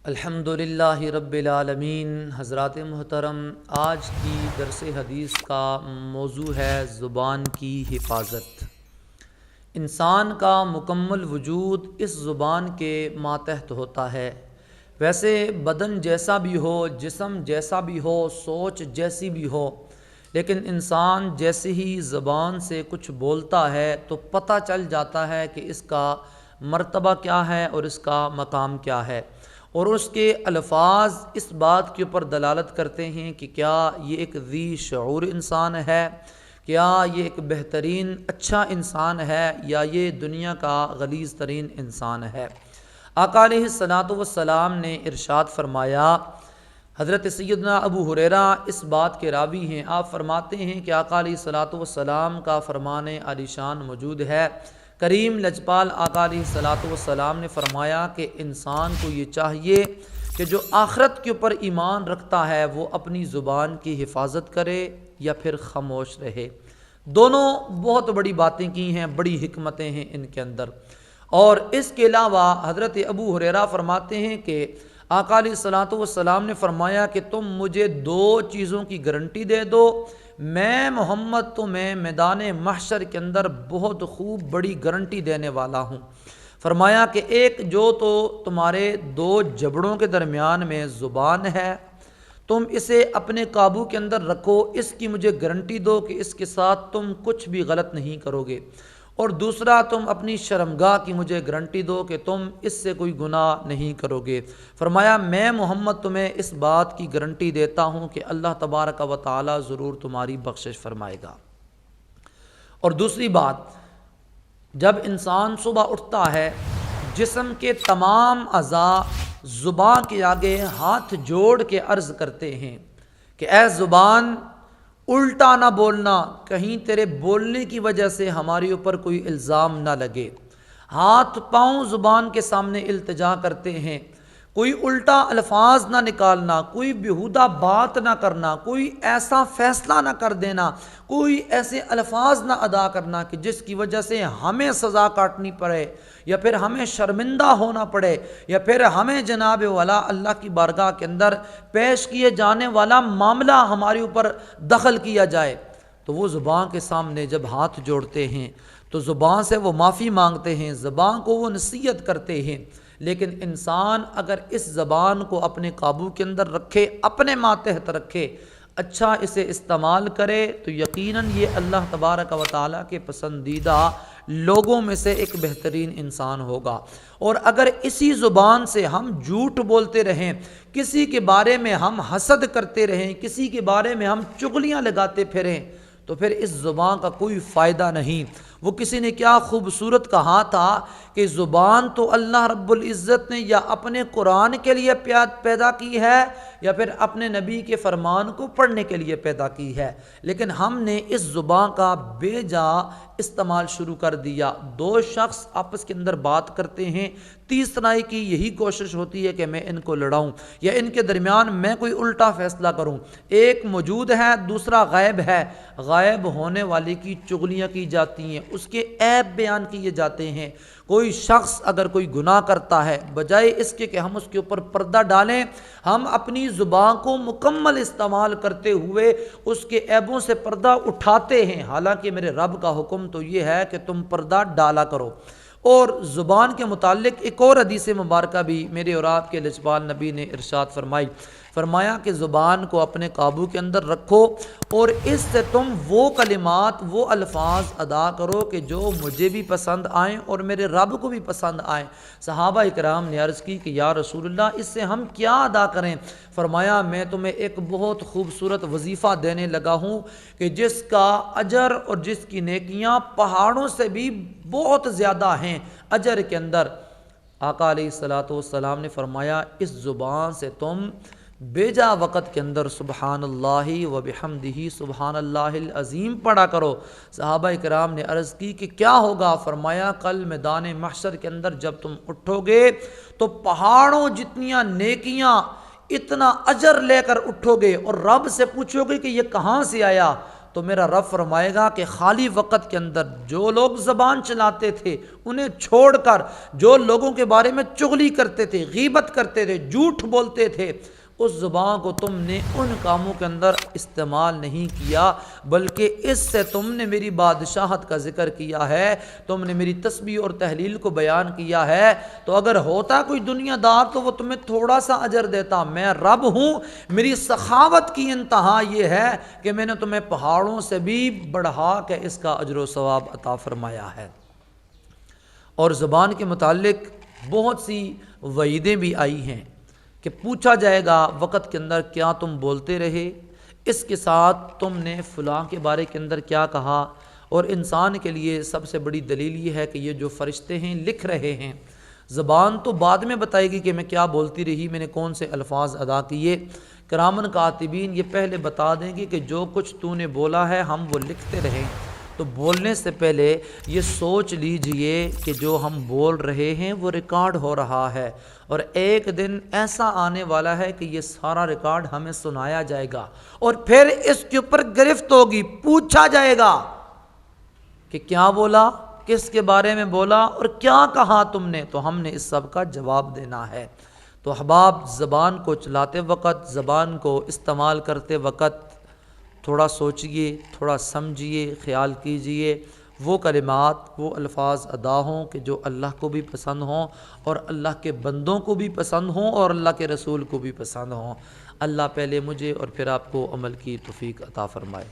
الحمدللہ رب العالمین۔ حضرات محترم، آج کی درس حدیث کا موضوع ہے زبان کی حفاظت۔ انسان کا مکمل وجود اس زبان کے ماتحت ہوتا ہے۔ ویسے بدن جیسا بھی ہو، جسم جیسا بھی ہو، سوچ جیسی بھی ہو، لیکن انسان جیسے ہی زبان سے کچھ بولتا ہے تو پتہ چل جاتا ہے کہ اس کا مرتبہ کیا ہے اور اس کا مقام کیا ہے، اور اس کے الفاظ اس بات کے اوپر دلالت کرتے ہیں کہ کیا یہ ایک ذی شعور انسان ہے، کیا یہ ایک بہترین اچھا انسان ہے، یا یہ دنیا کا غلیظ ترین انسان ہے۔ آقا علیہ الصلوۃ والسلام نے ارشاد فرمایا، حضرت سیدنا ابو ہریرہ اس بات کے راوی ہیں، آپ فرماتے ہیں کہ آقا علیہ الصلوۃ والسلام کا فرمان عالی شان موجود ہے۔ کریم لجپال آقا علیہ الصلوۃ والسلام نے فرمایا کہ انسان کو یہ چاہیے کہ جو آخرت کے اوپر ایمان رکھتا ہے وہ اپنی زبان کی حفاظت کرے یا پھر خاموش رہے۔ دونوں بہت بڑی باتیں کی ہیں، بڑی حکمتیں ہیں ان کے اندر۔ اور اس کے علاوہ حضرت ابو ہریرہ فرماتے ہیں کہ آقا علیہ الصلوۃ والسلام نے فرمایا کہ تم مجھے دو چیزوں کی گارنٹی دے دو، میں محمد تمہیں میدان محشر کے اندر بہت خوب بڑی گارنٹی دینے والا ہوں۔ فرمایا کہ ایک جو تو تمہارے دو جبڑوں کے درمیان میں زبان ہے، تم اسے اپنے قابو کے اندر رکھو، اس کی مجھے گارنٹی دو کہ اس کے ساتھ تم کچھ بھی غلط نہیں کرو گے۔ اور دوسرا، تم اپنی شرمگاہ کی مجھے گارنٹی دو کہ تم اس سے کوئی گناہ نہیں کرو گے۔ فرمایا میں محمد تمہیں اس بات کی گارنٹی دیتا ہوں کہ اللہ تبارک و تعالی ضرور تمہاری بخشش فرمائے گا۔ اور دوسری بات، جب انسان صبح اٹھتا ہے، جسم کے تمام اعضاء زبان کے آگے ہاتھ جوڑ کے عرض کرتے ہیں کہ اے زبان، الٹا نہ بولنا، کہیں تیرے بولنے کی وجہ سے ہمارے اوپر کوئی الزام نہ لگے۔ ہاتھ پاؤں زبان کے سامنے التجا کرتے ہیں، کوئی الٹا الفاظ نہ نکالنا، کوئی بیہودہ بات نہ کرنا، کوئی ایسا فیصلہ نہ کر دینا، کوئی ایسے الفاظ نہ ادا کرنا کہ جس کی وجہ سے ہمیں سزا کاٹنی پڑے، یا پھر ہمیں شرمندہ ہونا پڑے، یا پھر ہمیں جناب والا اللہ کی بارگاہ کے اندر پیش کیے جانے والا معاملہ ہمارے اوپر دخل کیا جائے۔ تو وہ زبان کے سامنے جب ہاتھ جوڑتے ہیں تو زبان سے وہ معافی مانگتے ہیں، زبان کو وہ نصیحت کرتے ہیں۔ لیکن انسان اگر اس زبان کو اپنے قابو کے اندر رکھے، اپنے ماتحت رکھے، اچھا اسے استعمال کرے، تو یقیناً یہ اللہ تبارک و تعالیٰ کے پسندیدہ لوگوں میں سے ایک بہترین انسان ہوگا۔ اور اگر اسی زبان سے ہم جھوٹ بولتے رہیں، کسی کے بارے میں ہم حسد کرتے رہیں، کسی کے بارے میں ہم چغلیاں لگاتے پھریں، تو پھر اس زبان کا کوئی فائدہ نہیں۔ وہ کسی نے کیا خوبصورت کہا تھا کہ زبان تو اللہ رب العزت نے یا اپنے قرآن کے لیے پیدا کی ہے، یا پھر اپنے نبی کے فرمان کو پڑھنے کے لیے پیدا کی ہے، لیکن ہم نے اس زبان کا بے جا استعمال شروع کر دیا۔ دو شخص آپس کے اندر بات کرتے ہیں، تیسرے کی یہی کوشش ہوتی ہے کہ میں ان کو لڑاؤں، یا ان کے درمیان میں کوئی الٹا فیصلہ کروں۔ ایک موجود ہے، دوسرا غائب ہے، غائب ہونے والے کی چغلیاں کی جاتی ہیں، اس کے عیب بیان کیے جاتے ہیں۔ کوئی شخص اگر کوئی گناہ کرتا ہے، بجائے اس کے کہ ہم اس کے اوپر پردہ ڈالیں، ہم اپنی زبان کو مکمل استعمال کرتے ہوئے اس کے عیبوں سے پردہ اٹھاتے ہیں، حالانکہ میرے رب کا حکم تو یہ ہے کہ تم پردہ ڈالا کرو۔ اور زبان کے متعلق ایک اور حدیث مبارکہ بھی میرے اور آپ کے لجپال نبی نے ارشاد فرمایا کہ زبان کو اپنے قابو کے اندر رکھو، اور اس سے تم وہ کلمات، وہ الفاظ ادا کرو کہ جو مجھے بھی پسند آئیں اور میرے رب کو بھی پسند آئیں۔ صحابہ اکرام نے عرض کی کہ یا رسول اللہ، اس سے ہم کیا ادا کریں؟ فرمایا میں تمہیں ایک بہت خوبصورت وظیفہ دینے لگا ہوں کہ جس کا اجر اور جس کی نیکیاں پہاڑوں سے بھی بہت زیادہ ہیں اجر کے اندر۔ آقا علیہ الصلوۃ والسلام نے فرمایا اس زبان سے تم بیجا وقت کے اندر سبحان اللہ و بحمدہ سبحان اللہ العظیم پڑھا کرو۔ صحابہ کرام نے عرض کی کہ کیا ہوگا؟ فرمایا کل میدان محشر کے اندر جب تم اٹھو گے تو پہاڑوں جتنیاں نیکیاں، اتنا اجر لے کر اٹھو گے، اور رب سے پوچھو گے کہ یہ کہاں سے آیا؟ تو میرا رب فرمائے گا کہ خالی وقت کے اندر جو لوگ زبان چلاتے تھے انہیں چھوڑ کر جو لوگوں کے بارے میں چغلی کرتے تھے، غیبت کرتے تھے، جھوٹ بولتے تھے، اس زبان کو تم نے ان کاموں کے اندر استعمال نہیں کیا، بلکہ اس سے تم نے میری بادشاہت کا ذکر کیا ہے، تم نے میری تسبیح اور تحلیل کو بیان کیا ہے۔ تو اگر ہوتا کوئی دنیا دار تو وہ تمہیں تھوڑا سا اجر دیتا، میں رب ہوں، میری سخاوت کی انتہا یہ ہے کہ میں نے تمہیں پہاڑوں سے بھی بڑھا کے اس کا اجر و ثواب عطا فرمایا ہے۔ اور زبان کے متعلق بہت سی وعیدیں بھی آئی ہیں کہ پوچھا جائے گا وقت کے اندر کیا تم بولتے رہے، اس کے ساتھ تم نے فلاں کے بارے کے اندر کیا کہا۔ اور انسان کے لیے سب سے بڑی دلیل یہ ہے کہ یہ جو فرشتے ہیں لکھ رہے ہیں، زبان تو بعد میں بتائے گی کہ میں کیا بولتی رہی، میں نے کون سے الفاظ ادا کیے، کرامن کاتبین یہ پہلے بتا دیں گے کہ جو کچھ تو نے بولا ہے ہم وہ لکھتے رہیں۔ تو بولنے سے پہلے یہ سوچ لیجئے کہ جو ہم بول رہے ہیں وہ ریکارڈ ہو رہا ہے، اور ایک دن ایسا آنے والا ہے کہ یہ سارا ریکارڈ ہمیں سنایا جائے گا، اور پھر اس کے اوپر گرفت ہوگی، پوچھا جائے گا کہ کیا بولا، کس کے بارے میں بولا اور کیا کہا تم نے، تو ہم نے اس سب کا جواب دینا ہے۔ تو احباب، زبان کو چلاتے وقت، زبان کو استعمال کرتے وقت تھوڑا سوچئے، تھوڑا سمجھیے، خیال کیجئے، وہ کلمات، وہ الفاظ ادا ہوں کہ جو اللہ کو بھی پسند ہوں اور اللہ کے بندوں کو بھی پسند ہوں اور اللہ کے رسول کو بھی پسند ہوں۔ اللہ پہلے مجھے اور پھر آپ کو عمل کی توفیق عطا فرمائے۔